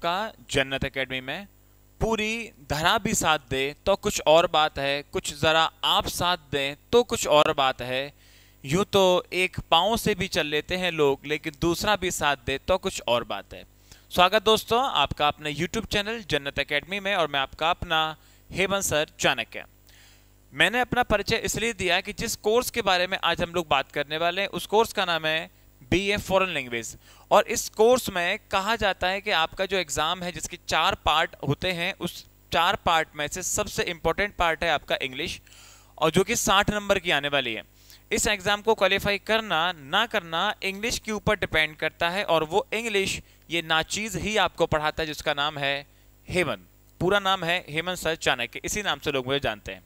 आपका जन्नत एकेडमी में। पूरी धरा भी साथ दे तो कुछ और बात है, कुछ ज़रा आप साथ दें तो कुछ और बात है। यूं तो एक पाँव से भी चल लेते हैं लोग, लेकिन दूसरा भी साथ दे तो कुछ और बात है। स्वागत दोस्तों आपका अपने YouTube चैनल जन्नत एकेडमी में, और मैं आपका अपना हेमंत सर चाणक्य। मैंने अपना परिचय इसलिए दिया कि जिस कोर्स के बारे में आज हम लोग बात करने वाले हैं उस कोर्स का नाम है BA फॉरेन लैंग्वेज। और इस कोर्स में कहा जाता है कि आपका जो एग्जाम है जिसके 4 पार्ट होते हैं, उस 4 पार्ट में से सबसे इंपॉर्टेंट पार्ट है आपका इंग्लिश, और जो कि 60 नंबर की आने वाली है। इस एग्जाम को क्वालिफाई करना ना करना इंग्लिश के ऊपर डिपेंड करता है, और वो इंग्लिश ये नाचीज ही आपको पढ़ाता है जिसका नाम है हेमंत। पूरा नाम है हेमंत सर चाणक्य, इसी नाम से लोग मुझे जानते हैं।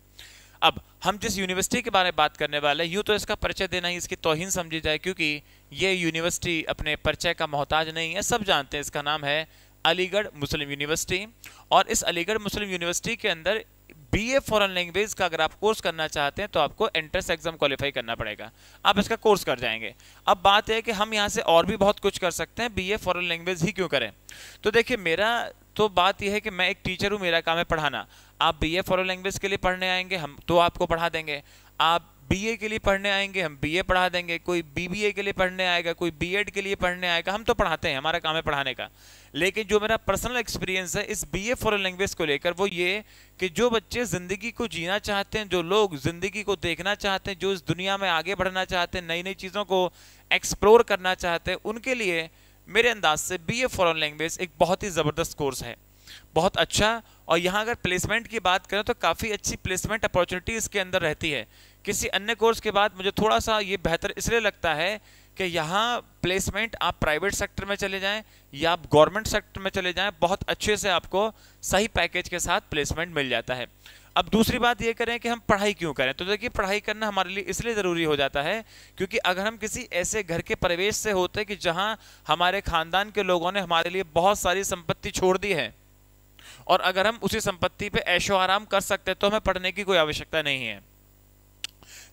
अब हम जिस यूनिवर्सिटी के बारे में बात करने वाले हैं, यूं तो इसका परिचय देना ही इसकी तौहीन समझी जाए, क्योंकि ये यूनिवर्सिटी अपने परिचय का मोहताज नहीं है, सब जानते हैं। इसका नाम है अलीगढ़ मुस्लिम यूनिवर्सिटी, और इस अलीगढ़ मुस्लिम यूनिवर्सिटी के अंदर BA फॉरेन लैंग्वेज का अगर आप कोर्स करना चाहते हैं तो आपको एंट्रेंस एग्जाम क्वालिफाई करना पड़ेगा, आप इसका कोर्स कर जाएंगे। अब बात है कि हम यहाँ से और भी बहुत कुछ कर सकते हैं, BA फॉरेन लैंग्वेज ही क्यों करें। तो देखिए, मेरा तो बात यह है कि मैं एक टीचर हूँ, मेरा काम है पढ़ाना। आप BA फॉरेन लैंग्वेज के लिए पढ़ने आएंगे, हम तो आपको पढ़ा देंगे। आप BA के लिए पढ़ने आएंगे, हम BA पढ़ा देंगे। कोई BBA के लिए पढ़ने आएगा, कोई B.Ed के लिए पढ़ने आएगा, हम तो पढ़ाते हैं, हमारा काम है पढ़ाने का। लेकिन जो मेरा पर्सनल एक्सपीरियंस है इस BA फॉरेन लैंग्वेज को लेकर, वो ये कि जो बच्चे ज़िंदगी को जीना चाहते हैं, जो लोग ज़िंदगी को देखना चाहते हैं, जो इस दुनिया में आगे बढ़ना चाहते हैं, नई नई चीज़ों को एक्सप्लोर करना चाहते हैं, उनके लिए मेरे अंदाज से BA फॉरेन लैंग्वेज एक बहुत ही ज़बरदस्त कोर्स है, बहुत अच्छा। और यहाँ अगर प्लेसमेंट की बात करें तो काफ़ी अच्छी प्लेसमेंट अपॉर्चुनिटी इसके अंदर रहती है। किसी अन्य कोर्स के बाद मुझे थोड़ा सा ये बेहतर इसलिए लगता है कि यहाँ प्लेसमेंट आप प्राइवेट सेक्टर में चले जाएं या आप गवर्नमेंट सेक्टर में चले जाएं, बहुत अच्छे से आपको सही पैकेज के साथ प्लेसमेंट मिल जाता है। अब दूसरी बात ये करें कि हम पढ़ाई क्यों करें, तो देखिए, पढ़ाई करना हमारे लिए इसलिए ज़रूरी हो जाता है क्योंकि अगर हम किसी ऐसे घर के परिवेश से होते कि जहाँ हमारे ख़ानदान के लोगों ने हमारे लिए बहुत सारी संपत्ति छोड़ दी है, और अगर हम उसी संपत्ति पे ऐशो आराम कर सकते हैं तो हमें पढ़ने की कोई आवश्यकता नहीं है।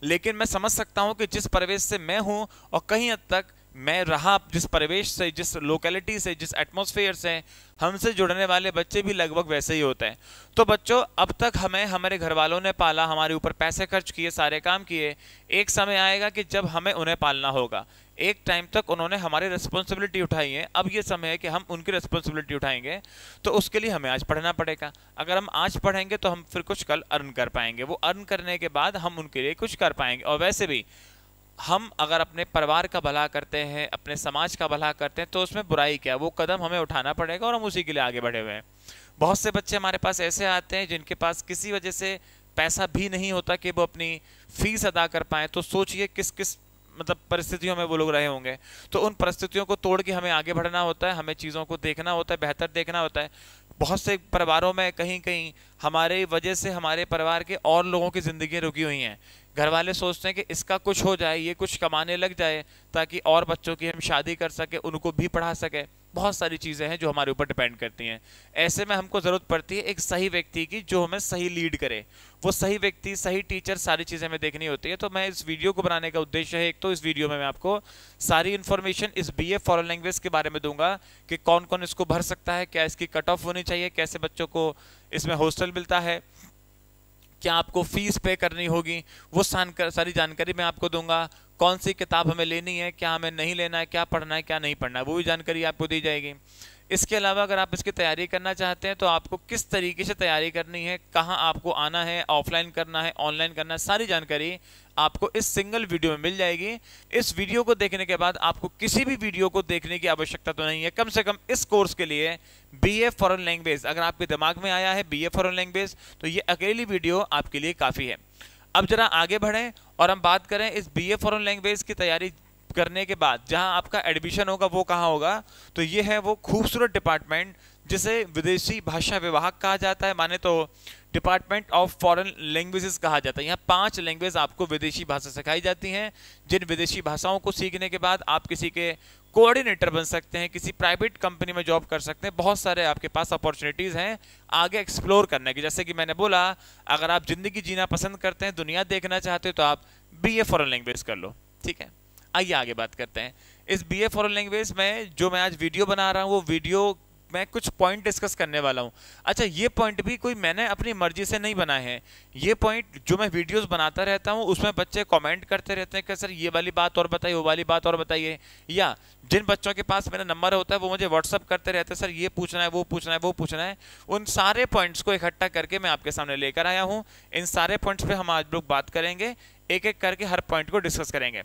लेकिन मैं समझ सकता हूं कि जिस परिवेश से मैं हूं और कहीं हद तक मैं रहा, जिस परिवेश से, जिस लोकेलिटी से, जिस एटमॉस्फेयर से हमसे जुड़ने वाले बच्चे भी लगभग वैसे ही होते हैं। तो बच्चों, अब तक हमें हमारे घर वालों ने पाला, हमारे ऊपर पैसे खर्च किए, सारे काम किए। एक समय आएगा कि जब हमें उन्हें पालना होगा। एक टाइम तक उन्होंने हमारी रिस्पॉन्सिबिलिटी उठाई है, अब ये समय है कि हम उनकी रिस्पॉन्सिबिलिटी उठाएंगे। तो उसके लिए हमें आज पढ़ना पड़ेगा। अगर हम आज पढ़ेंगे तो हम फिर कुछ कल अर्न कर पाएंगे, वो अर्न करने के बाद हम उनके लिए कुछ कर पाएंगे। और वैसे भी हम अगर अपने परिवार का भला करते हैं, अपने समाज का भला करते हैं, तो उसमें बुराई क्या, वो कदम हमें उठाना पड़ेगा और हम उसी के लिए आगे बढ़े हुए हैं। बहुत से बच्चे हमारे पास ऐसे आते हैं जिनके पास किसी वजह से पैसा भी नहीं होता कि वो अपनी फीस अदा कर पाएँ। तो सोचिए किस किस मतलब परिस्थितियों में वो लोग रहे होंगे। तो उन परिस्थितियों को तोड़ के हमें आगे बढ़ना होता है, हमें चीज़ों को देखना होता है, बेहतर देखना होता है। बहुत से परिवारों में कहीं कहीं हमारे वजह से हमारे परिवार के और लोगों की ज़िंदगी रुकी हुई हैं। घर वाले सोचते हैं कि इसका कुछ हो जाए, ये कुछ कमाने लग जाए ताकि और बच्चों की हम शादी कर सके, उनको भी पढ़ा सके। बहुत सारी चीज़ें हैं जो हमारे ऊपर डिपेंड करती हैं। ऐसे में हमको ज़रूरत पड़ती है एक सही व्यक्ति की जो हमें सही लीड करे। वो सही व्यक्ति, सही टीचर, सारी चीज़ें हमें देखनी होती है। तो मैं इस वीडियो को बनाने का उद्देश्य है, एक तो इस वीडियो में मैं आपको सारी इन्फॉर्मेशन इस BA फॉरेन लैंग्वेज के बारे में दूंगा कि कौन कौन इसको भर सकता है, क्या इसकी कट ऑफ होनी चाहिए, कैसे बच्चों को इसमें हॉस्टल मिलता है, क्या आपको फीस पे करनी होगी, वो सारी जानकारी मैं आपको दूंगा। कौन सी किताब हमें लेनी है, क्या हमें नहीं लेना है, क्या पढ़ना है, क्या नहीं पढ़ना है, वो भी जानकारी आपको दी जाएगी। इसके अलावा अगर आप इसकी तैयारी करना चाहते हैं तो आपको किस तरीके से तैयारी करनी है, कहाँ आपको आना है, ऑफलाइन करना है, ऑनलाइन करना है, सारी जानकारी आपको इस सिंगल वीडियो में मिल जाएगी। इस वीडियो को देखने के बाद आपको किसी भी वीडियो को देखने की आवश्यकता तो नहीं है। कम से कम इस कोर्स के लिए BA फॉरेन लैंग्वेज अगर आपके दिमाग में आया है, BA फॉरेन लैंग्वेज, तो ये अकेली वीडियो आपके लिए काफ़ी है। अब जरा आगे बढ़ें और हम बात करें इस BA फॉरेन लैंग्वेज की तैयारी करने के बाद जहां आपका एडमिशन होगा वो कहाँ होगा। तो ये है वो खूबसूरत डिपार्टमेंट जिसे विदेशी भाषा विभाग कहा जाता है, माने तो डिपार्टमेंट ऑफ फॉरेन लैंग्वेजेस कहा जाता है। यहाँ 5 लैंग्वेज आपको विदेशी भाषा सिखाई जाती हैं, जिन विदेशी भाषाओं को सीखने के बाद आप किसी के कोऑर्डिनेटर बन सकते हैं, किसी प्राइवेट कंपनी में जॉब कर सकते हैं। बहुत सारे आपके पास अपॉर्चुनिटीज़ हैं आगे एक्सप्लोर करने की। जैसे कि मैंने बोला, अगर आप ज़िंदगी जीना पसंद करते हैं, दुनिया देखना चाहते हो, तो आप BA फॉरेन लैंग्वेज कर लो। ठीक है, आइए आगे बात करते हैं। इस BA फॉरेन लैंग्वेज में जो मैं आज वीडियो बना रहा हूँ वो वीडियो मैं कुछ पॉइंट डिस्कस करने वाला हूँ। अच्छा, ये पॉइंट भी कोई मैंने अपनी मर्जी से नहीं बनाए हैं, ये पॉइंट जो मैं वीडियोस बनाता रहता हूँ उसमें बच्चे कमेंट करते रहते हैं कि सर ये वाली बात और बताइए, वो वाली बात और बताइए, या जिन बच्चों के पास मेरा नंबर होता है वो मुझे व्हाट्सअप करते रहते हैं, सर ये पूछना है, वो पूछना है, वो पूछना है। उन सारे पॉइंट्स को इकट्ठा करके मैं आपके सामने लेकर आया हूँ। इन सारे पॉइंट्स पे हम आज लोग बात करेंगे, एक एक करके हर पॉइंट को डिस्कस करेंगे।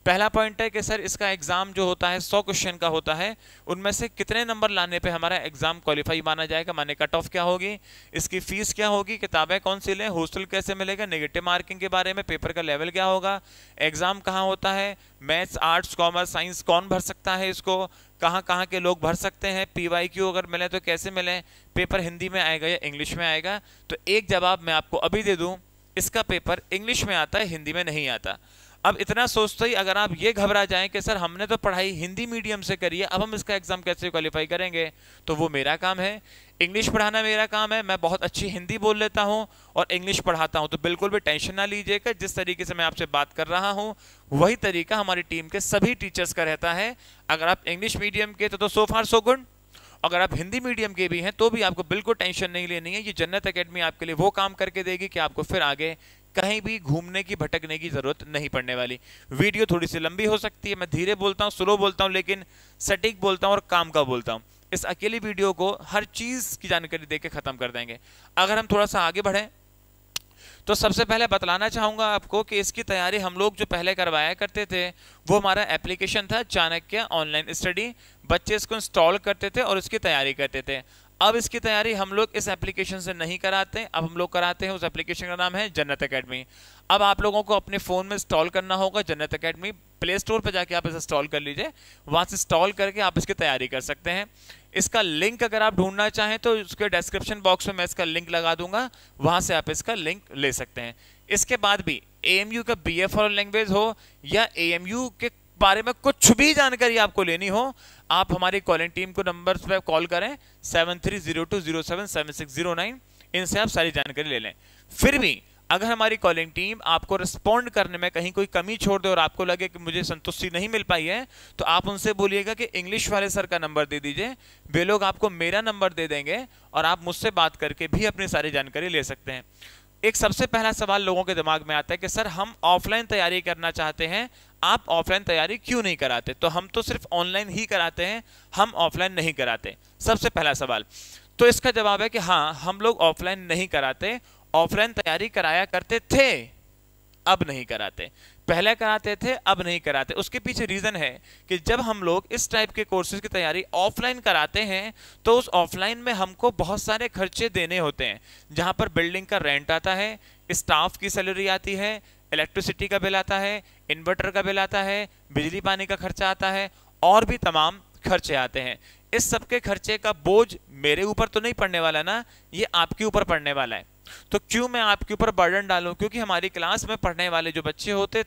पहला पॉइंट है कि सर इसका एग्जाम जो होता है 100 क्वेश्चन का होता है, उनमें से कितने नंबर लाने पे हमारा एग्जाम क्वालिफाई माना जाएगा, माने कट ऑफ क्या होगी, इसकी फीस क्या होगी, किताबें कौन सी लें, हॉस्टल कैसे मिलेगा, नेगेटिव मार्किंग के बारे में, पेपर का लेवल क्या होगा, एग्जाम कहाँ होता है, मैथ्स आर्ट्स कॉमर्स साइंस कौन भर सकता है इसको, कहाँ कहाँ के लोग भर सकते हैं, PYQ अगर मिले तो कैसे मिले, पेपर हिंदी में आएगा या इंग्लिश में आएगा। तो एक जवाब मैं आपको अभी दे दूं, इसका पेपर इंग्लिश में आता है, हिंदी में नहीं आता। अब इतना सोचते ही अगर आप ये घबरा जाएं कि सर हमने तो पढ़ाई हिंदी मीडियम से करी है, अब हम इसका एग्जाम कैसे क्वालिफाई करेंगे, तो वो मेरा काम है, इंग्लिश पढ़ाना मेरा काम है, मैं बहुत अच्छी हिंदी बोल लेता हूं और इंग्लिश पढ़ाता हूं, तो बिल्कुल भी टेंशन ना लीजिएगा। जिस तरीके से मैं आपसे बात कर रहा हूं वही तरीका हमारी टीम के सभी टीचर्स का रहता है। अगर आप इंग्लिश मीडियम के तो सो फार सो गुड, अगर आप हिंदी मीडियम के भी हैं तो भी आपको बिल्कुल टेंशन नहीं लेनी है। ये जन्नत एकेडमी आपके लिए वो काम करके देगी कि आपको फिर आगे कहीं भी घूमने की भटकने की जरूरत नहीं पड़ने वाली। वीडियो थोड़ी सी लंबी हो सकती है, मैं धीरे बोलता हूँ, स्लो बोलता हूँ, लेकिन सटीक बोलता हूँ और काम का बोलता हूँ। इस अकेली वीडियो को हर चीज की जानकारी देके खत्म कर देंगे। अगर हम थोड़ा सा आगे बढ़े तो सबसे पहले बतलाना चाहूंगा आपको कि इसकी तैयारी हम लोग जो पहले करवाया करते थे वो हमारा एप्लीकेशन था चाणक्य ऑनलाइन स्टडी। बच्चे इसको इंस्टॉल करते थे और इसकी तैयारी करते थे। अब इसकी तैयारी हम लोग इस एप्लीकेशन से नहीं कराते, अब हम लोग कराते हैं, उस एप्लीकेशन का नाम है जन्नत एकेडमी। अब आप लोगों को अपने फोन में इंस्टॉल करना होगा जन्नत एकेडमी, प्ले स्टोर पर जाके आप इसे इंस्टॉल कर लीजिए, वहां से इंस्टॉल करके आप इसकी तैयारी कर सकते हैं। इसका लिंक अगर आप ढूंढना चाहें तो उसके डिस्क्रिप्शन बॉक्स में मैं इसका लिंक लगा दूंगा, वहां से आप इसका लिंक ले सकते हैं। इसके बाद भी AMU का BA फॉरेन लैंग्वेज हो या AMU के बारे में कुछ भी जानकारी आपको लेनी हो, आप हमारी कॉलिंग टीम को नंबर पे कॉल करें 7302077609, इनसे आप सारी जानकारी ले लें। फिर भी अगर हमारी कॉलिंग टीम आपको रिस्पॉन्ड करने में कहीं कोई कमी छोड़ दे और आपको लगे कि मुझे संतुष्टि नहीं मिल पाई है, तो आप उनसे बोलिएगा कि इंग्लिश वाले सर का नंबर दे दीजिए, वे लोग आपको मेरा नंबर दे देंगे और आप मुझसे बात करके भी अपनी सारी जानकारी ले सकते हैं। एक सबसे पहला सवाल लोगों के दिमाग में आता है कि सर हम ऑफलाइन तैयारी करना चाहते हैं, आप ऑफलाइन तैयारी क्यों नहीं कराते? तो हम तो सिर्फ ऑनलाइन ही कराते हैं, हम ऑफलाइन नहीं कराते, सबसे पहला सवाल। तो इसका जवाब है कि हाँ, हम लोग ऑफलाइन नहीं कराते, ऑफलाइन तैयारी कराया करते थे, अब नहीं कराते। पहले कराते थे, अब नहीं कराते। उसके पीछे रीजन है कि जब हम लोग इस टाइप के कोर्सेज की तैयारी ऑफलाइन कराते हैं तो उस ऑफलाइन में हमको बहुत सारे खर्चे देने होते हैं, जहां पर बिल्डिंग का रेंट आता है, स्टाफ की सैलरी आती है, इलेक्ट्रिसिटी का बिल आता है, इन्वर्टर का बिल आता है, बिजली पानी का खर्चा आता है और भी तमाम खर्चे आते हैं। इस सबके खर्चे का बोझ मेरे ऊपर तो नहीं पड़ने वाला ना, ये आपके ऊपर पड़ने वाला है। तो क्यों मैं आपके ऊपर बर्डन डालूं? क्योंकि हमारी क्लास में पढ़ने वाले जो बच्चे होते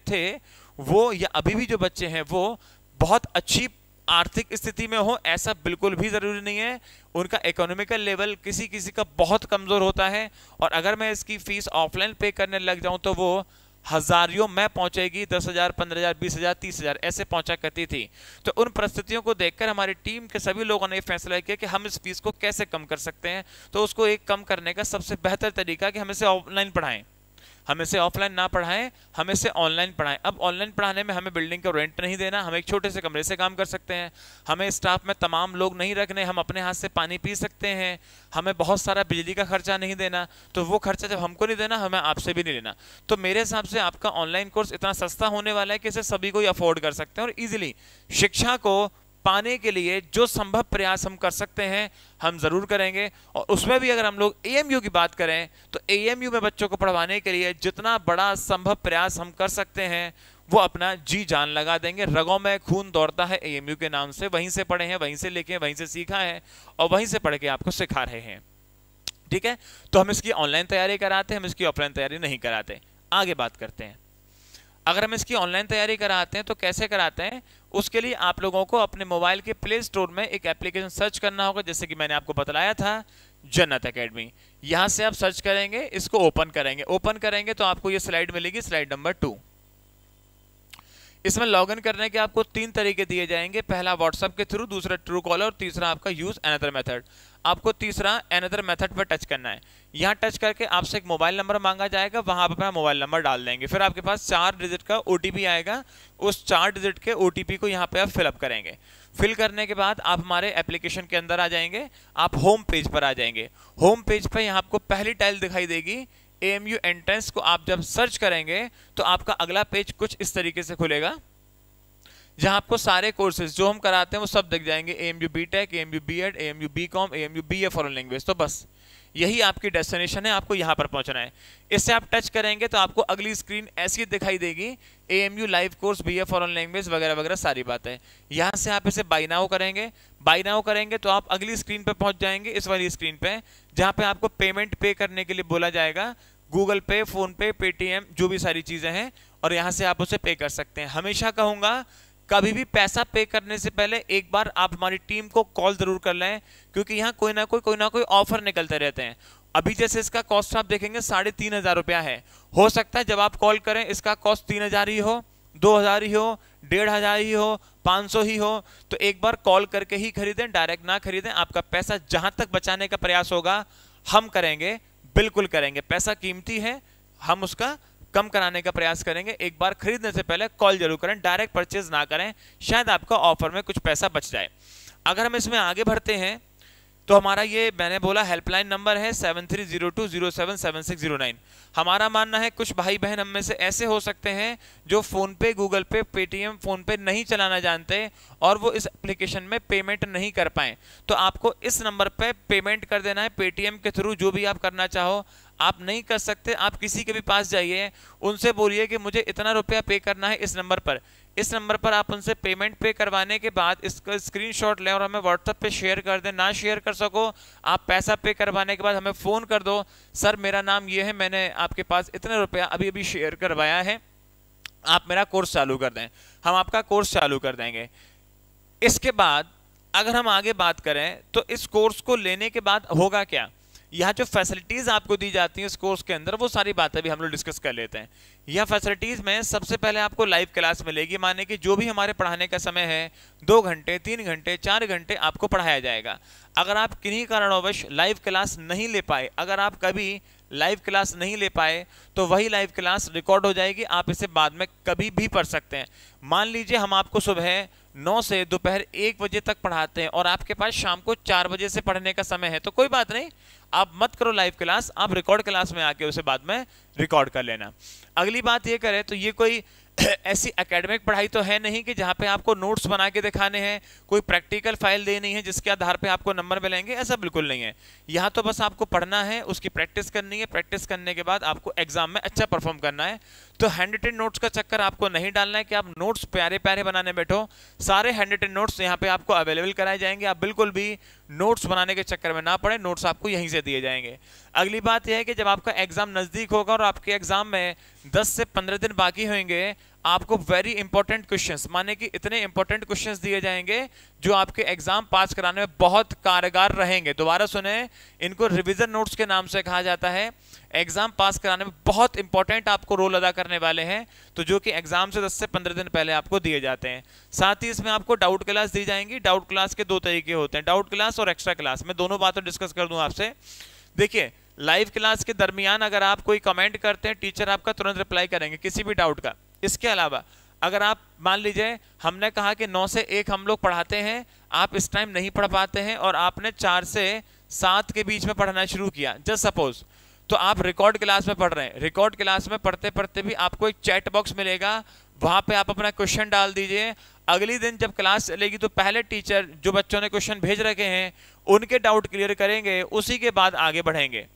थे वो, या अभी भी जो बच्चे हैं वो बहुत अच्छी आर्थिक स्थिति में हो, ऐसा बिल्कुल भी जरूरी नहीं है। उनका इकोनॉमिकल लेवल किसी किसी का बहुत कमजोर होता है, और अगर मैं इसकी फीस ऑफलाइन पे करने लग जाऊं तो वो हजारियों में पहुंचेगी, 10,000, 15,000, 20,000, 30,000 ऐसे पहुंचा करती थी। तो उन परिस्थितियों को देखकर हमारी टीम के सभी लोगों ने फैसला किया कि हम इस फीस को कैसे कम कर सकते हैं। तो उसको एक कम करने का सबसे बेहतर तरीका कि हम इसे ऑनलाइन पढ़ाएं, हम इसे ऑफलाइन ना पढ़ाएं, हम इसे ऑनलाइन पढ़ाएं। अब ऑनलाइन पढ़ाने में हमें बिल्डिंग का रेंट नहीं देना, हम एक छोटे से कमरे से काम कर सकते हैं, हमें स्टाफ में तमाम लोग नहीं रखने, हम अपने हाथ से पानी पी सकते हैं, हमें बहुत सारा बिजली का खर्चा नहीं देना। तो वो खर्चा जब हमको नहीं देना, हमें आपसे भी नहीं लेना। तो मेरे हिसाब से आपका ऑनलाइन कोर्स इतना सस्ता होने वाला है कि इसे सभी को अफोर्ड कर सकते हैं और इजिली शिक्षा को पाने के लिए जो संभव प्रयास हम कर सकते हैं हम जरूर करेंगे। और उसमें भी अगर हम लोग AMU की बात करें तो AMU में बच्चों को पढ़वाने के लिए जितना बड़ा संभव प्रयास हम कर सकते हैं वो अपना जी जान लगा देंगे। रगों में खून दौड़ता है AMU के नाम से, वहीं से पढ़े हैं, वहीं से लेके, वहीं से सीखा है और वहीं से पढ़ के आपको सिखा रहे हैं। ठीक है, तो हम इसकी ऑनलाइन तैयारी कराते हैं, हम इसकी ऑफलाइन तैयारी नहीं कराते। आगे बात करते हैं। अगर हम इसकी ऑनलाइन तैयारी कराते हैं तो कैसे कराते हैं? उसके लिए आप लोगों को अपने मोबाइल के प्ले स्टोर में एक एप्लीकेशन सर्च करना होगा, जैसे कि मैंने आपको बतलाया था जन्नत एकेडमी। यहां से आप सर्च करेंगे, इसको ओपन करेंगे, ओपन करेंगे तो आपको ये स्लाइड मिलेगी, स्लाइड नंबर 2। इसमें लॉगिन करने के आपको 3 तरीके दिए जाएंगे, पहला व्हाट्सएप के थ्रू, दूसरा ट्रू कॉलर और तीसरा आपका यूज अनदर मेथड। आपको तीसरा अनदर मेथड पर टच करना है। यहाँ टच करके आपसे एक मोबाइल नंबर मांगा जाएगा, वहां आप अपना मोबाइल नंबर डाल देंगे, फिर आपके पास 4 डिजिट का ओटीपी आएगा। उस 4 डिजिट के ओटीपी को यहाँ पे आप फिलअप करेंगे। फिल करने के बाद आप हमारे एप्लीकेशन के अंदर आ जाएंगे, आप होम पेज पर आ जाएंगे। होम पेज पर यहाँ आपको पहली टाइल दिखाई देगी AMU एंट्रेंस को आप जब सर्च करेंगे तो आपका अगला पेज कुछ इस तरीके से खुलेगा, जहां आपको सारे कोर्सेज जो हम कराते हैं वो सब दिख जाएंगे। AMU BTech, AMU B.Ed, AMU BCom, AMU BA foreign language. तो बस यही आपकी डेस्टिनेशन है, आपको यहां पर पहुंचना है। इससे आप टच करेंगे तो आपको अगली स्क्रीन ऐसी दिखाई देगी, AMU live course, BA foreign language वगैरह वगैरह सारी बातें। यहां से आप इसे बाय नाउ करेंगे। बाय नाउ करेंगे तो आप अगली स्क्रीन पर पहुंच जाएंगे, इस वाली स्क्रीन पे, जहां पे आपको पेमेंट पे करने के लिए बोला जाएगा। गूगल पे, फोन पे, पेटीएम, जो भी सारी चीजें हैं, और यहां से आप उसे पे कर सकते हैं। हमेशा कहूंगा कभी भी पैसा पे करने से पहले एक बार आप हमारी टीम को कॉल जरूर कर लें, क्योंकि यहाँ कोई ना कोई ऑफर निकलते रहते हैं। अभी जैसे इसका कॉस्ट आप देखेंगे 3,500 रुपया है। हो सकता है जब आप कॉल करें इसका कॉस्ट 3,000 ही हो, 2,000 ही हो, 1,500 ही हो, 500 ही हो। तो एक बार कॉल करके ही खरीदें, डायरेक्ट ना खरीदें। आपका पैसा जहां तक बचाने का प्रयास होगा हम करेंगे, बिल्कुल करेंगे। पैसा कीमती है, हम उसका कम कराने का प्रयास करेंगे। एक बार खरीदने से पहले कॉल जरूर करें, डायरेक्ट परचेज ना करें, शायद आपका ऑफर में कुछ पैसा बच जाए। अगर हम इसमें आगे बढ़ते हैं तो हमारा ये मैंने बोला हेल्पलाइन नंबर है 7302077609। हमारा मानना है कुछ भाई बहन हम में से ऐसे हो सकते हैं जो फोन पे, गूगल पे, पेटीएम, फोन पे नहीं चलाना जानते और वो इस एप्लीकेशन में पेमेंट नहीं कर पाए। तो आपको इस नंबर पे पेमेंट कर देना है, पेटीएम के थ्रू, जो भी आप करना चाहो। आप नहीं कर सकते, आप किसी के भी पास जाइए, उनसे बोलिए कि मुझे इतना रुपया पे करना है इस नंबर पर। इस नंबर पर आप उनसे पेमेंट पे करवाने के बाद इसका स्क्रीनशॉट लें और हमें व्हाट्सएप पे शेयर कर दें। ना शेयर कर सको, आप पैसा पे करवाने के बाद हमें फ़ोन कर दो, सर मेरा नाम ये है, मैंने आपके पास इतना रुपया अभी अभी शेयर करवाया है, आप मेरा कोर्स चालू कर दें। हम आपका कोर्स चालू कर देंगे। इसके बाद अगर हम आगे बात करें तो इस कोर्स को लेने के बाद होगा क्या, यहाँ जो फैसिलिटीज आपको दी जाती हैं इस कोर्स के अंदर, वो सारी बातें भी हम लोग डिस्कस कर लेते हैं। यह फैसिलिटीज में सबसे पहले आपको लाइव क्लास मिलेगी, माने कि जो भी हमारे पढ़ाने का समय है 2 घंटे, 3 घंटे, 4 घंटे आपको पढ़ाया जाएगा। अगर आप किन्हीं कारणवश लाइव क्लास नहीं ले पाए, अगर आप कभी लाइव क्लास नहीं ले पाए तो वही लाइव क्लास रिकॉर्ड हो जाएगी, आप इसे बाद में कभी भी पढ़ सकते हैं। मान लीजिए हम आपको सुबह 9 से दोपहर 1 बजे तक पढ़ाते हैं और आपके पास शाम को 4 बजे से पढ़ने का समय है, तो कोई बात नहीं, आप मत करो लाइव क्लास, आप रिकॉर्ड क्लास में आके उसे बाद में रिकॉर्ड कर लेना। अगली बात ये करें तो ये कोई ऐसी एकेडमिक पढ़ाई तो है नहीं कि जहां पे आपको नोट्स बना के दिखाने हैं, कोई प्रैक्टिकल फाइल देनी है जिसके आधार पे आपको नंबर मिलेंगे, ऐसा बिल्कुल नहीं है। यहाँ तो बस आपको पढ़ना है, उसकी प्रैक्टिस करनी है, प्रैक्टिस करने के बाद आपको एग्जाम में अच्छा परफॉर्म करना है। तो हैंड रिटन नोट्स का चक्कर आपको नहीं डालना है कि आप नोट्स प्यारे प्यारे बनाने बैठो। सारे हैंड रिटन नोट्स यहाँ पे आपको अवेलेबल कराए जाएंगे, आप बिल्कुल भी नोट्स बनाने के चक्कर में ना पड़े, नोट्स आपको यहीं से दिए जाएंगे। अगली बात यह है कि जब आपका एग्जाम नजदीक होगा और आपके एग्जाम में 10 से 15 दिन बाकी होंगे, आपको वेरी इंपॉर्टेंट क्वेश्चंस, माने कि इतने इंपॉर्टेंट क्वेश्चंस दिए जाएंगे जो आपके एग्जाम पास कराने में बहुत कारगर रहेंगे। दोबारा सुने, इनको रिवीजन नोट्स के नाम से कहा जाता है। एग्जाम पास कराने में बहुत इंपॉर्टेंट आपको रोल अदा करने वाले हैं, तो जो कि एग्जाम से 10 से 15 दिन पहले आपको दिए जाते हैं। साथ ही इसमें आपको डाउट क्लास दी जाएंगी। डाउट क्लास के 2 तरीके होते हैं, डाउट क्लास और एक्स्ट्रा क्लास। मैं दोनों बातें डिस्कस कर दूं आपसे। देखिए, लाइव क्लास के दरमियान अगर आप कोई कमेंट करते हैं, टीचर आपका तुरंत रिप्लाई करेंगे किसी भी डाउट का। इसके अलावा अगर आप मान लीजिए हमने कहा कि 9 से 1 हम लोग पढ़ाते हैं, आप इस टाइम नहीं पढ़ पाते हैं और आपने 4 से 7 के बीच में पढ़ना शुरू किया, जस्ट सपोज, तो आप रिकॉर्ड क्लास में पढ़ रहे हैं। रिकॉर्ड क्लास में पढ़ते पढ़ते भी आपको एक चैट बॉक्स मिलेगा, वहां पे आप अपना क्वेश्चन डाल दीजिए। अगली दिन जब क्लास चलेगी तो पहले टीचर जो बच्चों ने क्वेश्चन भेज रखे हैं उनके डाउट क्लियर करेंगे, उसी के बाद आगे बढ़ेंगे।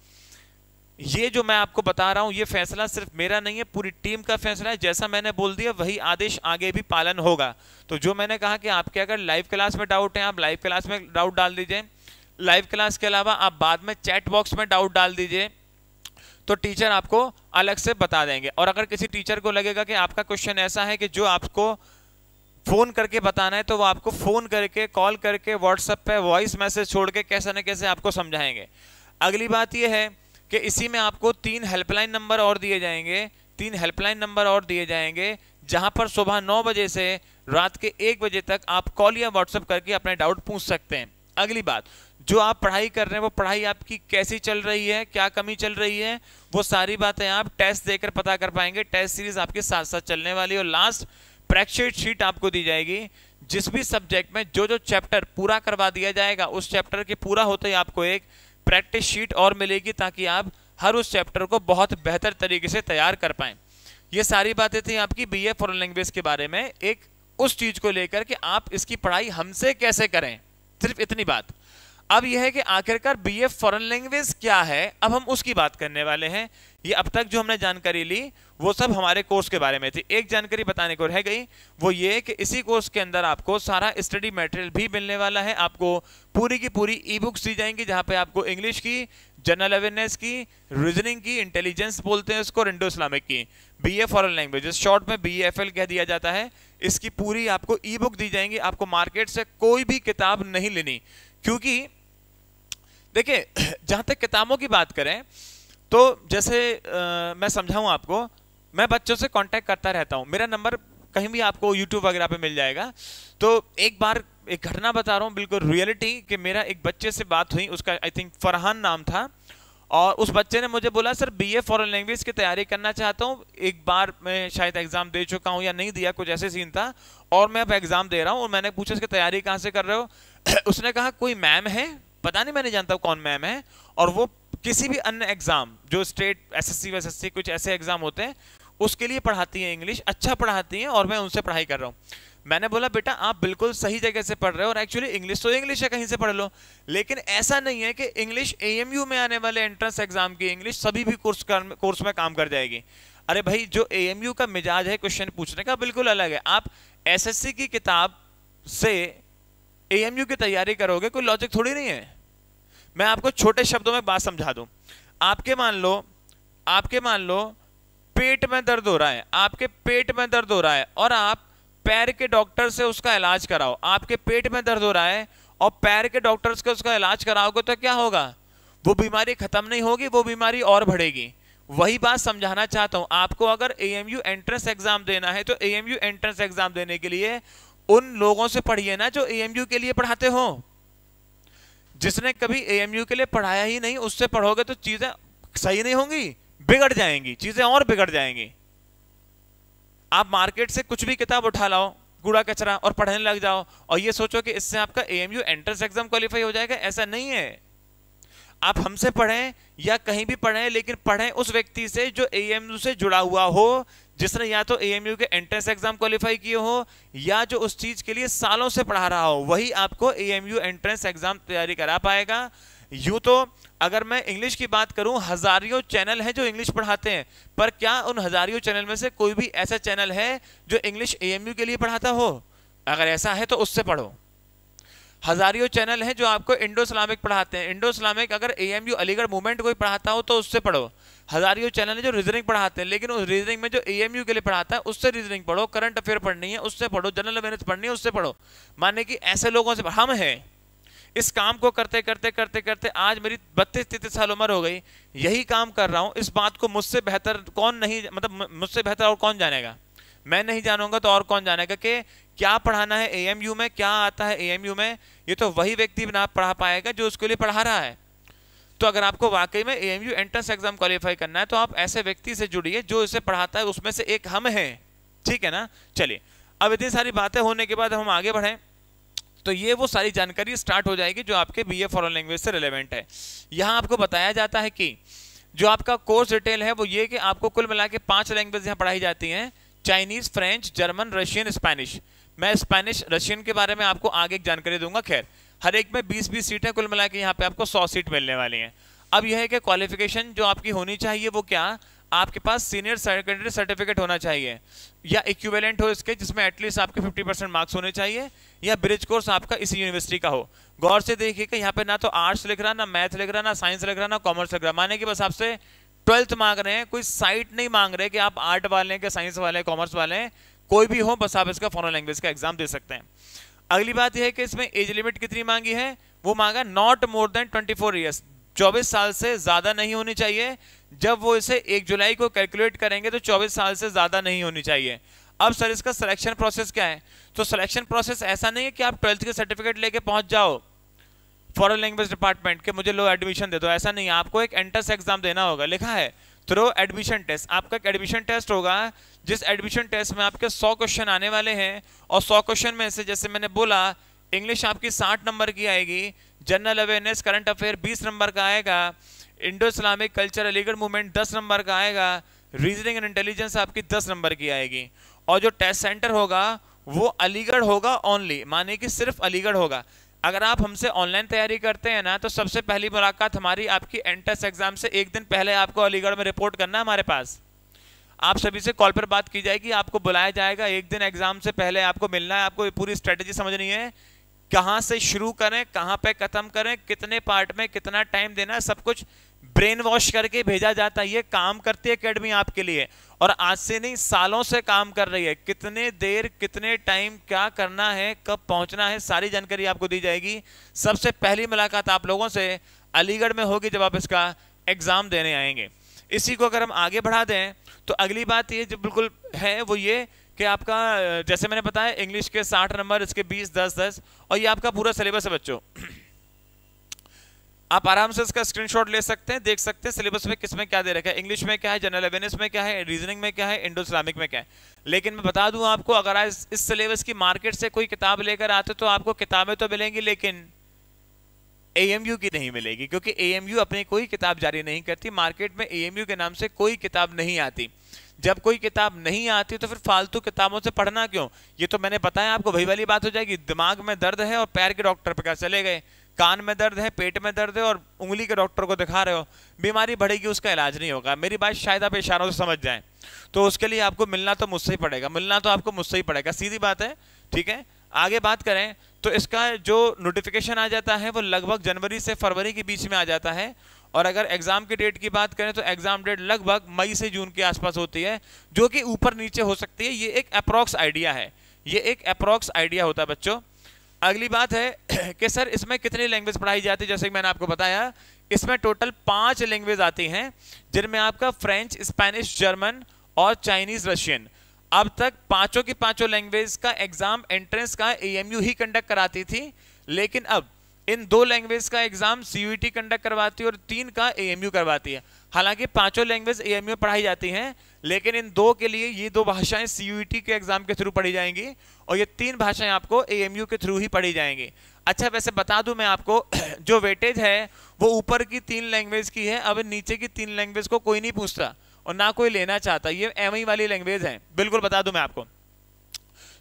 ये जो मैं आपको बता रहा हूं ये फैसला सिर्फ मेरा नहीं है, पूरी टीम का फैसला है। जैसा मैंने बोल दिया वही आदेश आगे भी पालन होगा। तो जो मैंने कहा कि आपके अगर लाइव क्लास में डाउट है, आप लाइव क्लास में डाउट डाल दीजिए। लाइव क्लास के अलावा आप बाद में चैट बॉक्स में डाउट डाल दीजिए, तो टीचर आपको अलग से बता देंगे। और अगर किसी टीचर को लगेगा कि आपका क्वेश्चन ऐसा है कि जो आपको फोन करके बताना है, तो वो आपको फोन करके, कॉल करके, व्हाट्सएप पे वॉइस मैसेज छोड़ के कैसे न कैसे आपको समझाएंगे। अगली बात यह है कि इसी में आपको 3 हेल्पलाइन नंबर और दिए जाएंगे, 3 हेल्पलाइन नंबर और दिए जाएंगे, जहां पर सुबह 9 बजे से रात के 1 बजे तक आप कॉल या व्हाट्सएप करके अपने डाउट पूछ सकते हैं। अगली बात, जो आप पढ़ाई कर रहे हैं वो पढ़ाई आपकी कैसी चल रही है, क्या कमी चल रही है, वो सारी बातें आप टेस्ट देकर पता कर पाएंगे। टेस्ट सीरीज आपके साथ साथ चलने वाली है और लास्ट प्रैक्टिस शीट आपको दी जाएगी। जिस भी सब्जेक्ट में जो जो चैप्टर पूरा करवा दिया जाएगा उस चैप्टर के पूरा होते ही आपको एक प्रैक्टिस शीट और मिलेगी, ताकि आप हर उस चैप्टर को बहुत बेहतर तरीके से तैयार कर पाएं। ये सारी बातें थी आपकी बीए फॉरेन लैंग्वेज के बारे में, एक उस चीज को लेकर कि आप इसकी पढ़ाई हमसे कैसे करें, सिर्फ इतनी बात। अब यह है कि आखिरकार बीए फॉरेन लैंग्वेज क्या है, अब हम उसकी बात करने वाले हैं। ये अब तक जो हमने जानकारी ली वो सब हमारे कोर्स के बारे में थी। एक जानकारी बताने को रह गई, वो ये कि इसी कोर्स के अंदर आपको सारा स्टडी मटेरियल भी मिलने वाला है। आपको पूरी की पूरी ई बुक्स दी जाएंगी, जहां पे आपको इंग्लिश की, जनरल अवेयरनेस की, रीजनिंग की, इंटेलिजेंस बोलते हैं इसको, इंडो इस्लामिक की, बीए फॉरेन लैंग्वेजेस शॉर्ट में बीएफएल कह दिया जाता है, इसकी पूरी आपको ई बुक दी जाएंगी। आपको मार्केट से कोई भी किताब नहीं लेनी, क्योंकि देखिए जहां तक किताबों की बात करें तो जैसे मैं समझाऊं आपको, मैं बच्चों से कांटेक्ट करता रहता हूं, मेरा नंबर कहीं भी आपको यूट्यूब वगैरह पे मिल जाएगा। तो एक बार एक घटना बता रहा हूं, बिल्कुल रियलिटी, कि मेरा एक बच्चे से बात हुई, उसका आई थिंक फरहान नाम था, और उस बच्चे ने मुझे बोला सर बीए फॉरेन लैंग्वेज की तैयारी करना चाहता हूं, एक बार मैं शायद एग्जाम दे चुका हूं या नहीं दिया, कुछ ऐसे सीन था, और मैं अब एग्जाम दे रहा हूं। और मैंने पूछा इसकी तैयारी कहां से कर रहे हो उसने कहा कोई मैम है, पता नहीं, मैं नहीं जानता कौन मैम है, और वो किसी भी अन्य एग्जाम जो स्टेट एसएससी वैसएससी कुछ ऐसे एग्जाम होते हैं उसके लिए पढ़ाती हैं, इंग्लिश अच्छा पढ़ाती हैं, और मैं उनसे पढ़ाई कर रहा हूं। मैंने बोला बेटा आप बिल्कुल सही जगह से पढ़ रहे हो, और एक्चुअली इंग्लिश तो इंग्लिश है, कहीं से पढ़ लो, लेकिन ऐसा नहीं है कि इंग्लिश एएमयू में आने वाले एंट्रेंस एग्जाम की इंग्लिश सभी भी कोर्स में काम कर जाएगी। अरे भाई, जो एएमयू का मिजाज है क्वेश्चन पूछने का बिल्कुल अलग है। आप एसएससी की किताब से एएमयू की तैयारी करोगे, कोई लॉजिक थोड़ी नहीं है। मैं आपको छोटे शब्दों में बात समझा दूं। आपके मान लो पेट में दर्द हो रहा है, आपके पेट में दर्द हो रहा है, और आप पैर के डॉक्टर से उसका इलाज कराओ। आपके पेट में दर्द हो रहा है और पैर के डॉक्टर से उसका इलाज कराओगे तो क्या होगा? वो बीमारी खत्म नहीं होगी, वो बीमारी और बढ़ेगी। वही बात समझाना चाहता हूं आपको। अगर एएमयू एंट्रेंस एग्जाम देना है तो एएमयू एंट्रेंस एग्जाम देने के लिए उन लोगों से पढ़िए ना जो एएमयू के लिए पढ़ाते हो। जिसने कभी एएमयू के लिए पढ़ाया ही नहीं उससे पढ़ोगे तो चीजें सही नहीं होंगी, बिगड़ जाएंगी, चीजें और बिगड़ जाएंगी। आप मार्केट से कुछ भी किताब उठा लाओ, कूड़ा कचरा, और पढ़ने लग जाओ और ये सोचो कि इससे आपका एएमयू एंट्रेंस एग्जाम क्वालिफाई हो जाएगा, ऐसा नहीं है। आप हमसे पढ़ें या कहीं भी पढ़ें, लेकिन पढ़ें उस व्यक्ति से जो एएमयू से जुड़ा हुआ हो, जिसने या तो एएमयू के एंट्रेंस एग्जाम क्वालिफाई किए हो या जो उस चीज के लिए सालों से पढ़ा रहा हो, वही आपको एएमयू एंट्रेंस एग्जाम तैयारी करा पाएगा। यूं तो अगर मैं इंग्लिश की बात करूं, हजारियों चैनल हैं जो इंग्लिश पढ़ाते हैं, पर क्या उन हजारियों चैनल में से कोई भी ऐसा चैनल है जो इंग्लिश एएमयू के लिए पढ़ाता हो? अगर ऐसा है तो उससे पढ़ो। हजारियों चैनल है जो आपको इंडो इस्लामिक पढ़ाते हैं, इंडो इस्लामिक अगर एएमयू अलीगढ़ मूवमेंट कोई पढ़ाता हो तो उससे पढ़ो। हजारियों चैनल है जो रीजनिंग पढ़ाते हैं, लेकिन उस रीजनिंग में जो एएमयू के लिए पढ़ाता है उससे रीजनिंग पढ़ो। करंट अफेयर पढ़नी है उससे पढ़ो, जनरल अवेयरनेस पढ़नी है उससे पढ़ो। माने कि ऐसे लोगों से हम हैं। इस काम को करते करते करते करते आज मेरी 32-33 साल उम्र हो गई, यही काम कर रहा हूं। इस बात को मुझसे बेहतर कौन नहीं, मतलब मुझसे बेहतर और कौन जानेगा? मैं नहीं जानूंगा तो और कौन जानेगा कि क्या पढ़ाना है एएमयू में, क्या आता है एएमयू में। ये तो वही व्यक्ति ना पढ़ा पाएगा जो उसके लिए पढ़ा रहा है। तो अगर आपको वाकई में एएमयू एंट्रेंस एग्जाम क्वालिफाई करना है तो आप ऐसे व्यक्ति से जुड़िए जो इसे पढ़ाता है, उसमें से एक हम हैं, ठीक है ना। चलिए, अब इतनी सारी बातें होने के बाद हम आगे बढ़ें तो ये वो सारी जानकारी स्टार्ट हो जाएगी जो आपके बीए फॉरेन लैंग्वेज से रिलेवेंट है। यहाँ आपको बताया जाता है कि जो आपका कोर्स डिटेल है वो ये कि आपको कुल मिला के 5 लैंग्वेज यहाँ पढ़ाई जाती हैं, Chinese, French, German, Russian, Spanish. मैं स्पेनिश रशियन के बारे में आपको आगे एक जानकारी दूंगा। खैर, हर एक में 20-20 सीटें, कुल मिला के यहाँ पे आपको 100 सीट मिलने वाली हैं। अब यह है कि क्वालिफिकेशन जो आपकी होनी चाहिए वो क्या, आपके पास सीनियर सेकेंडरी सर्टिफिकेट होना चाहिए या इक्विवेलेंट हो इसके, जिसमें एटलीस्ट आपके 50% मार्क्स होने चाहिए, या ब्रिज कोर्स आपका इसी यूनिवर्सिटी का हो। गौर से देखिए कि यहाँ पे ना तो आर्ट्स लिख रहा, ना मैथ लिख रहा, ना साइंस लिख रहा, ना कॉमर्स लिख रहा। माने कि बस आपसे 12th मांग रहे हैं, कोई साइट नहीं मांग रहे कि आप आर्ट वाले हैं, साइंस वाले, कॉमर्स वाले हैं, कोई भी हो, बस आप इसका फॉरेन लैंग्वेज का एग्जाम दे सकते हैं। अगली बात यह है कि इसमें एज लिमिट कितनी मांगी है, वो मांगा नॉट मोर देन 24 ईयर्स, 24 साल से ज्यादा नहीं होनी चाहिए। जब वो इसे 1 जुलाई को कैलकुलेट करेंगे तो 24 साल से ज्यादा नहीं होनी चाहिए। अब सर इसका सिलेक्शन प्रोसेस क्या है? तो सिलेक्शन प्रोसेस ऐसा नहीं है कि आप 12th के सर्टिफिकेट लेके पहुंच जाओ फॉरेन लैंग्वेज डिपार्टमेंट के मुझे लो एडमिशन दे दो, ऐसा नहीं है। आपको एक एंट्रेंस एग्जाम देना होगा, लिखा है थ्रो एडमिशन टेस्ट। आपका एक एडमिशन टेस्ट होगा, जिस एडमिशन टेस्ट में आपके 100 क्वेश्चन आने वाले हैं, और 100 क्वेश्चन में से जैसे मैंने बोला इंग्लिश आपकी 60 नंबर की आएगी, general awareness current affair 20 number का आएगा, Indo Islamic culture Aligarh movement 10 number का आएगा, रीजनिंग एंड इंटेलिजेंस आपकी 10 नंबर की आएगी। और जो टेस्ट सेंटर होगा वो अलीगढ़ होगा ओनली, माने कि सिर्फ अलीगढ़ होगा। अगर आप हमसे ऑनलाइन तैयारी करते हैं ना, तो सबसे पहली मुलाकात हमारी आपकी एंट्रेंस एग्जाम से एक दिन पहले आपको अलीगढ़ में रिपोर्ट करना है हमारे पास। आप सभी से कॉल पर बात की जाएगी, आपको बुलाया जाएगा, एक दिन एग्जाम से पहले आपको मिलना है। आपको पूरी स्ट्रेटेजी समझनी है, कहां से शुरू करें, कहां पे खत्म करें, कितने पार्ट में कितना टाइम देना है, सब कुछ ब्रेन वॉश करके भेजा जाता है। ये काम करती है एकेडमी आपके लिए, और आज से नहीं सालों से काम कर रही है। कितने देर कितने टाइम क्या करना है, कब पहुंचना है, सारी जानकारी आपको दी जाएगी। सबसे पहली मुलाकात आप लोगों से अलीगढ़ में होगी जब आप इसका एग्जाम देने आएंगे। इसी को अगर हम आगे बढ़ा दें तो अगली बात ये जो बिल्कुल है वो ये कि आपका जैसे मैंने बताया इंग्लिश के 60 नंबर, इसके 20 10 10, और ये आपका पूरा सिलेबस है बच्चों। आप आराम से इसका स्क्रीनशॉट ले सकते हैं, देख सकते हैं सिलेबस में किसमें क्या दे रखा है, इंग्लिश में क्या है, जनरल अवेयरनेस में क्या है, रीजनिंग में क्या है, इंडो इस्लामिक में क्या है। लेकिन मैं बता दूं आपको, अगर आज इस सिलेबस की मार्केट से कोई किताब लेकर आते तो आपको किताबें तो मिलेंगी लेकिन एएमयू की नहीं मिलेगी, क्योंकि एएमयू अपनी कोई किताब जारी नहीं करती। मार्केट में एएमयू के नाम से कोई किताब नहीं आती। जब कोई किताब नहीं आती तो फिर फालतू किताबों से पढ़ना क्यों? ये तो मैंने बताया आपको, वही वाली बात हो जाएगी, दिमाग में दर्द है और पैर के डॉक्टर पे क्या चले गए, कान में दर्द है, पेट में दर्द है और उंगली के डॉक्टर को दिखा रहे हो, बीमारी बढ़ेगी, उसका इलाज नहीं होगा। मेरी बात शायद आप इशारों से समझ जाएं। तो उसके लिए आपको मिलना तो मुझसे ही पड़ेगा, मिलना तो आपको मुझसे ही पड़ेगा, सीधी बात है, ठीक है। आगे बात करें तो इसका जो नोटिफिकेशन आ जाता है वो लगभग जनवरी से फरवरी के बीच में आ जाता है, और अगर एग्जाम की डेट की बात करें तो एग्जाम डेट लगभग मई से जून के आसपास होती है, जो कि ऊपर नीचे हो सकती है। ये एक अप्रॉक्स आइडिया है, ये एक अप्रॉक्स आइडिया होता है बच्चों। अगली बात है कि सर इसमें कितनी लैंग्वेज पढ़ाई जाती है? जैसे कि मैंने आपको बताया इसमें टोटल 5 लैंग्वेज आती हैं, जिनमें आपका फ्रेंच, स्पेनिश, जर्मन और चाइनीज, रशियन। अब तक पांचों की पांचों लैंग्वेज का एग्जाम एंट्रेंस का एएमयू ही कंडक्ट कराती थी, लेकिन अब इन 2 लैंग्वेज का एग्जाम सीयूईटी कंडक्ट करवाती है और 3 का एएमयू करवाती है। हालांकि पांचों लैंग्वेज एएमयू पढ़ाई जाती हैं, लेकिन इन 2 के लिए ये 2 भाषाएं सीयूईटी के एग्जाम के थ्रू पढ़ी जाएंगी और ये 3 भाषाएं आपको एएमयू के थ्रू ही पढ़ी जाएंगी। अच्छा वैसे बता दूं मैं आपको जो वेटेज है वो ऊपर की 3 लैंग्वेज की है, अब नीचे की 3 लैंग्वेज को कोई नहीं पूछता और ना कोई लेना चाहता, ये एमई वाली लैंग्वेज है। बिल्कुल बता दूं मैं आपको,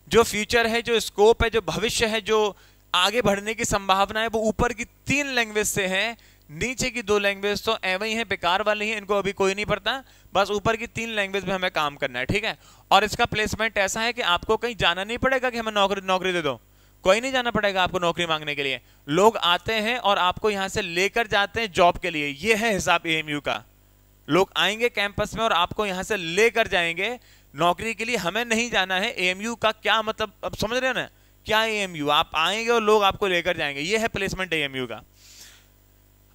जो फ्यूचर है, जो स्कोप है, जो भविष्य है, जो आगे बढ़ने की संभावना है, वो ऊपर की 3 लैंग्वेज से है। नीचे की 2 लैंग्वेज तो एवं ही है, बेकार वाली है, इनको अभी कोई नहीं पढ़ता। बस ऊपर की 3 लैंग्वेज में हमें काम करना है, ठीक है। और इसका प्लेसमेंट ऐसा है कि आपको कहीं जाना नहीं पड़ेगा कि हमें नौकरी दे दो, कोई नहीं जाना पड़ेगा आपको नौकरी मांगने के लिए। लोग आते हैं और आपको यहां से लेकर जाते हैं जॉब के लिए, ये है हिसाब एएमयू का। लोग आएंगे कैंपस में और आपको यहां से लेकर जाएंगे नौकरी के लिए, हमें नहीं जाना है। एएमयू का क्या मतलब, अब समझ रहे हो ना क्या एएमयू, आप आएंगे और लोग आपको लेकर जाएंगे, ये है प्लेसमेंट एएमयू का।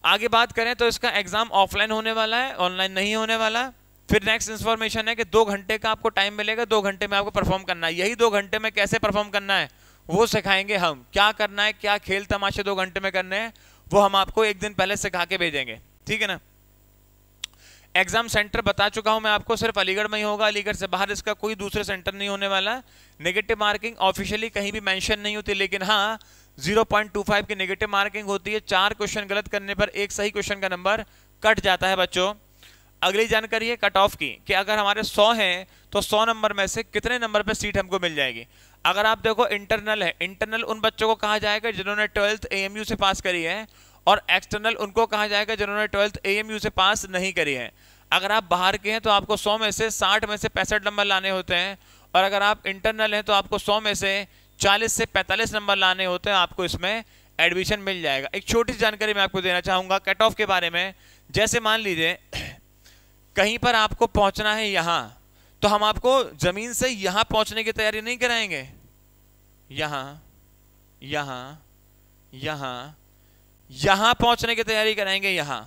आगे बात करें तो इसका एग्जाम ऑफलाइन होने वाला है, ऑनलाइन नहीं होने वाला। फिर नेक्स्ट इंफॉर्मेशन है कि 2 घंटे का आपको टाइम मिलेगा, 2 घंटे में आपको परफॉर्म करना है। यही 2 घंटे में कैसे परफॉर्म करना है वो सिखाएंगे हम, क्या करना है, क्या खेल तमाशे 2 घंटे में करने हैं वो हम आपको एक दिन पहले सिखा के भेजेंगे, ठीक है ना। एग्जाम सेंटर बता चुका हूं मैं आपको, सिर्फ अलीगढ़ में ही होगा, अलीगढ़ से बाहर इसका कोई दूसरे सेंटर नहीं होने वाला। नेगेटिव मार्किंग ऑफिशियली कहीं भी मेंशन नहीं होती, लेकिन हाँ 0.25 की नेगेटिव मार्किंग होती है। 4 क्वेश्चन गलत करने पर एक सही क्वेश्चन का नंबर कट जाता है बच्चों। अगली जानकारी है कट ऑफ की, कि अगर हमारे 100 हैं तो 100 नंबर में से कितने नंबर पर सीट हमको मिल जाएगी। अगर आप देखो इंटरनल है, इंटरनल उन बच्चों को कहा जाएगा जिन्होंने 12th एएमयू से पास करी है, और एक्सटर्नल उनको कहा जाएगा जिन्होंने 12th एएमयू से पास नहीं करी है। अगर आप बाहर के हैं तो आपको 100 में से 60 में से 65 नंबर लाने होते हैं, और अगर आप इंटरनल हैं तो आपको 100 में से 40 से 45 नंबर लाने होते हैं, आपको इसमें एडमिशन मिल जाएगा। एक छोटी सी जानकारी मैं आपको देना चाहूंगा कट ऑफ के बारे में। जैसे मान लीजिए कहीं पर आपको पहुंचना है यहां, तो हम आपको जमीन से यहां पहुंचने की तैयारी नहीं कराएंगे, यहां यहां यहां यहां पहुंचने की तैयारी कराएंगे। यहां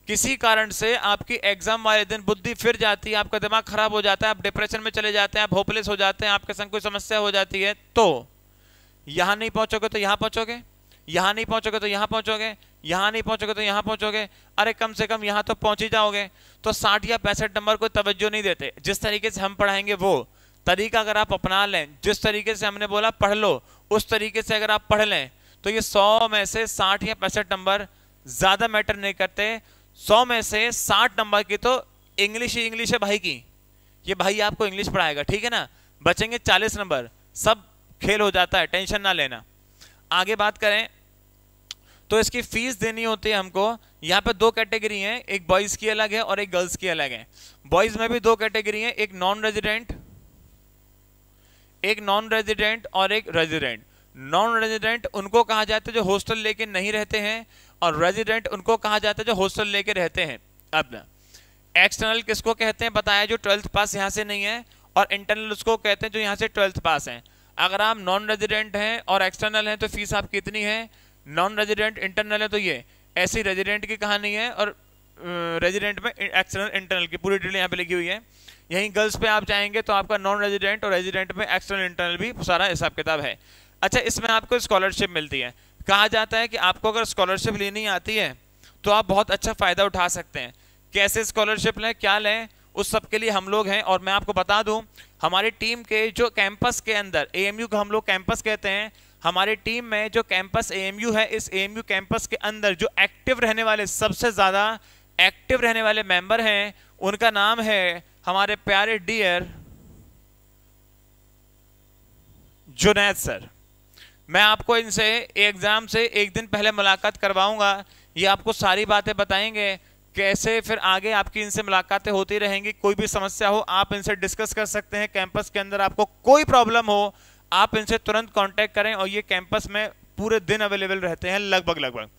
किसी कारण से आपकी एग्जाम वाले दिन बुद्धि फिर जाती है, आपका दिमाग खराब हो जाता है, आप डिप्रेशन में चले जाते हैं, आप होपलेस हो जाते हैं, आपके संग कोई समस्या हो जाती है, तो यहां नहीं पहुंचोगे तो यहां पहुंचोगे, यहां नहीं पहुंचोगे तो यहां पहुंचोगे, यहां नहीं पहुंचोगे तो यहां पहुंचोगे, अरे कम से कम यहां तो पहुंच ही जाओगे। तो 60 या 65 नंबर को तवज्जो नहीं देते। जिस तरीके से हम पढ़ाएंगे वो तरीका अगर आप अपना लें, जिस तरीके से हमने बोला पढ़ लो, उस तरीके से अगर आप पढ़ लें, तो ये 100 में से 60 या 65 नंबर ज्यादा मैटर नहीं करते। 100 में से 60 नंबर की तो इंग्लिश ही इंग्लिश है भाई की, ये भाई आपको इंग्लिश पढ़ाएगा, ठीक है ना। बचेंगे 40 नंबर, सब खेल हो जाता है, टेंशन ना लेना। आगे बात करें तो इसकी फीस देनी होती है हमको। यहाँ पे 2 कैटेगरी हैं, एक बॉयज की अलग है और एक गर्ल्स की अलग है। बॉयज में भी 2 कैटेगरी हैं, एक नॉन रेजिडेंट और एक रेजिडेंट। नॉन रेजिडेंट उनको कहा जाता है जो हॉस्टल लेके नहीं रहते हैं, और रेजिडेंट उनको कहा जाता है जो हॉस्टल लेके रहते हैं। अब एक्सटर्नल किसको कहते हैं बताया, जो 12th पास यहाँ से नहीं है, और इंटरनल उसको कहते हैं जो यहाँ से 12th पास है। अगर आप नॉन रेजिडेंट हैं और एक्सटर्नल हैं तो फीस आपकी कितनी है, नॉन रेजिडेंट इंटरनल है तो ये ऐसी रेजिडेंट की कहानी है, और रेजिडेंट में एक्सटर्नल इंटरनल की पूरी डिटेल यहाँ पे लिखी हुई है। यहीं गर्ल्स पे आप जाएंगे तो आपका नॉन रेजिडेंट और रेजिडेंट में एक्सटर्नल इंटरनल भी सारा हिसाब किताब है। अच्छा, इसमें आपको स्कॉलरशिप मिलती है। कहा जाता है कि आपको अगर स्कॉलरशिप लेनी आती है तो आप बहुत अच्छा फायदा उठा सकते हैं। कैसे स्कॉलरशिप लें, क्या लें, उस सब के लिए हम लोग हैं। और मैं आपको बता दूं, हमारी टीम के जो कैंपस के अंदर, एएमयू को हम लोग कैंपस कहते हैं, हमारी टीम में जो कैंपस एएमयू है, इस एएमयू कैंपस के अंदर जो एक्टिव रहने वाले, सबसे ज्यादा एक्टिव रहने वाले मेंबर हैं, उनका नाम है हमारे प्यारे डियर जुनैद सर। मैं आपको इनसे एग्जाम से एक दिन पहले मुलाकात करवाऊंगा, ये आपको सारी बातें बताएंगे, कैसे फिर आगे आपकी इनसे मुलाकातें होती रहेंगी। कोई भी समस्या हो आप इनसे डिस्कस कर सकते हैं। कैंपस के अंदर आपको कोई प्रॉब्लम हो आप इनसे तुरंत कांटेक्ट करें, और ये कैंपस में पूरे दिन अवेलेबल रहते हैं लगभग।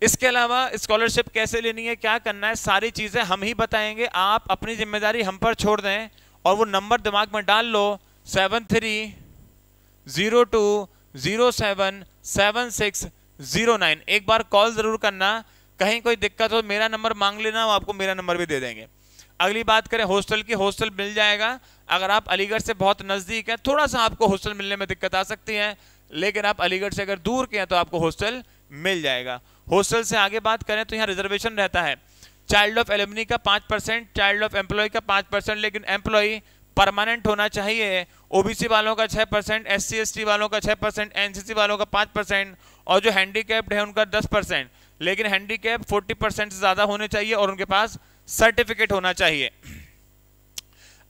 इसके अलावा स्कॉलरशिप कैसे लेनी है, क्या करना है, सारी चीजें हम ही बताएंगे। आप अपनी जिम्मेदारी हम पर छोड़ दें और वो नंबर दिमाग में डाल लो, 7302077609। एक बार कॉल जरूर करना, कहीं कोई दिक्कत हो मेरा नंबर मांग लेना, वो आपको मेरा नंबर भी दे देंगे। अगली बात करें हॉस्टल की, हॉस्टल मिल जाएगा। अगर आप अलीगढ़ से बहुत नजदीक है, थोड़ा सा आपको हॉस्टल मिलने में दिक्कत आ सकती है, लेकिन आप अलीगढ़ से अगर दूर के हैं तो आपको हॉस्टल मिल जाएगा। हॉस्टल से आगे बात करें तो यहाँ रिजर्वेशन रहता है। चाइल्ड ऑफ एलुमनी का 5%, चाइल्ड ऑफ एम्प्लॉय का 5%, लेकिन एम्प्लॉय परमानेंट होना चाहिए। ओबीसी वालों का 6%, एससी एसटी वालों का 6%, एनसीसी वालों का 5%, और जो हैंडीकैप्ड है उनका 10%। लेकिन हैंडीकैप 40% से ज्यादा होने चाहिए और उनके पास सर्टिफिकेट होना चाहिए।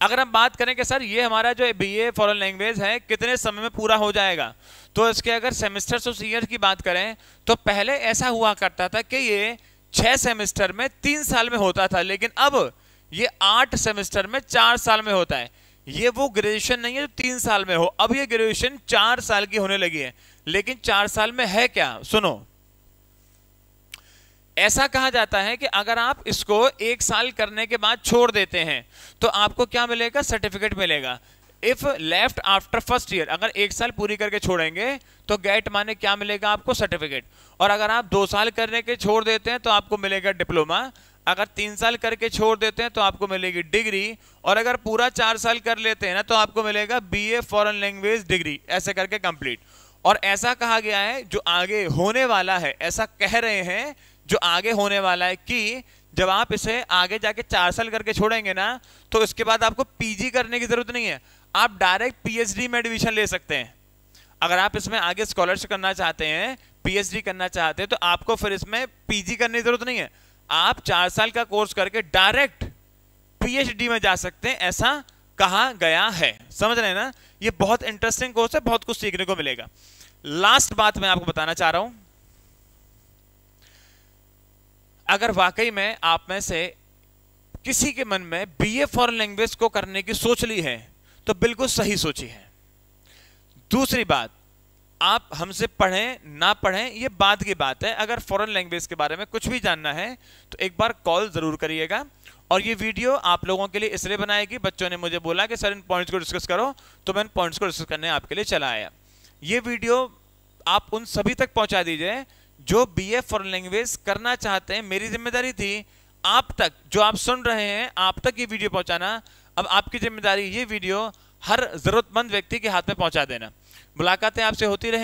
अगर हम बात करें कि सर ये हमारा जो बीए फॉरेन लैंग्वेज है कितने समय में पूरा हो जाएगा, तो इसके अगर सेमेस्टर्स और ईयर की बात करें तो पहले ऐसा हुआ करता था कि ये 6 सेमेस्टर में 3 साल में होता था, लेकिन अब ये 8 सेमेस्टर में 4 साल में होता है। ये वो ग्रेजुएशन नहीं है जो 3 साल में हो, अब ये ग्रेजुएशन 4 साल की होने लगी है। लेकिन 4 साल में है क्या, सुनो। ऐसा कहा जाता है कि अगर आप इसको 1 साल करने के बाद छोड़ देते हैं तो आपको क्या मिलेगा, सर्टिफिकेट मिलेगा। If left after first year, अगर 1 साल पूरी करके छोड़ेंगे तो गेट माने क्या मिलेगा आपको, सर्टिफिकेट। और अगर आप 2 साल करने के छोड़ देते हैं तो आपको मिलेगा डिप्लोमा। अगर 3 साल करके छोड़ देते हैं तो आपको मिलेगी डिग्री, और अगर पूरा 4 साल कर लेते हैं ना तो आपको मिलेगा बीए फॉरेन लैंग्वेज डिग्री, ऐसे करके कंप्लीट। और ऐसा कहा गया है जो आगे होने वाला है, ऐसा कह रहे हैं जो आगे होने वाला है कि जब आप इसे आगे जाके 4 साल करके छोड़ेंगे ना तो इसके बाद आपको पीजी करने की जरूरत नहीं है, आप डायरेक्ट पीएचडी में एडमिशन ले सकते हैं। अगर आप इसमें आगे स्कॉलरशिप करना चाहते हैं, पीएचडी करना चाहते हैं, तो आपको फिर इसमें पीजी करने की जरूरत नहीं है, आप 4 साल का कोर्स करके डायरेक्ट पीएचडी में जा सकते हैं, ऐसा कहा गया है। समझ रहे हैं ना, ये बहुत इंटरेस्टिंग कोर्स है, बहुत कुछ सीखने को मिलेगा। लास्ट बात मैं आपको बताना चाह रहा हूं, अगर वाकई में आप में से किसी के मन में बीए फॉरेन लैंग्वेज को करने की सोच ली है तो बिल्कुल सही सोची है। दूसरी बात, आप हमसे पढ़ें ना पढ़ें ये बाद की बात है, अगर फॉरेन लैंग्वेज के बारे में कुछ भी जानना है तो एक बार कॉल जरूर करिएगा। और ये वीडियो आप लोगों के लिए इसलिए बनाएगी, बच्चों ने मुझे बोला कि सर इन पॉइंट्स को डिस्कस करो, तो मैं इन पॉइंट्स को डिस्कस करने आपके लिए चला आया। ये वीडियो आप उन सभी तक पहुंचा दीजिए जो बीए फॉरेन लैंग्वेज करना चाहते हैं, मेरी जिम्मेदारी थी आप तक, जो आप सुन रहे हैं, आप तक ये वीडियो पहुंचाना। अब आपकी जिम्मेदारी ये वीडियो हर जरूरतमंद व्यक्ति के हाथ में पहुंचा देना। मुलाकातें आपसे होती रहेंगी।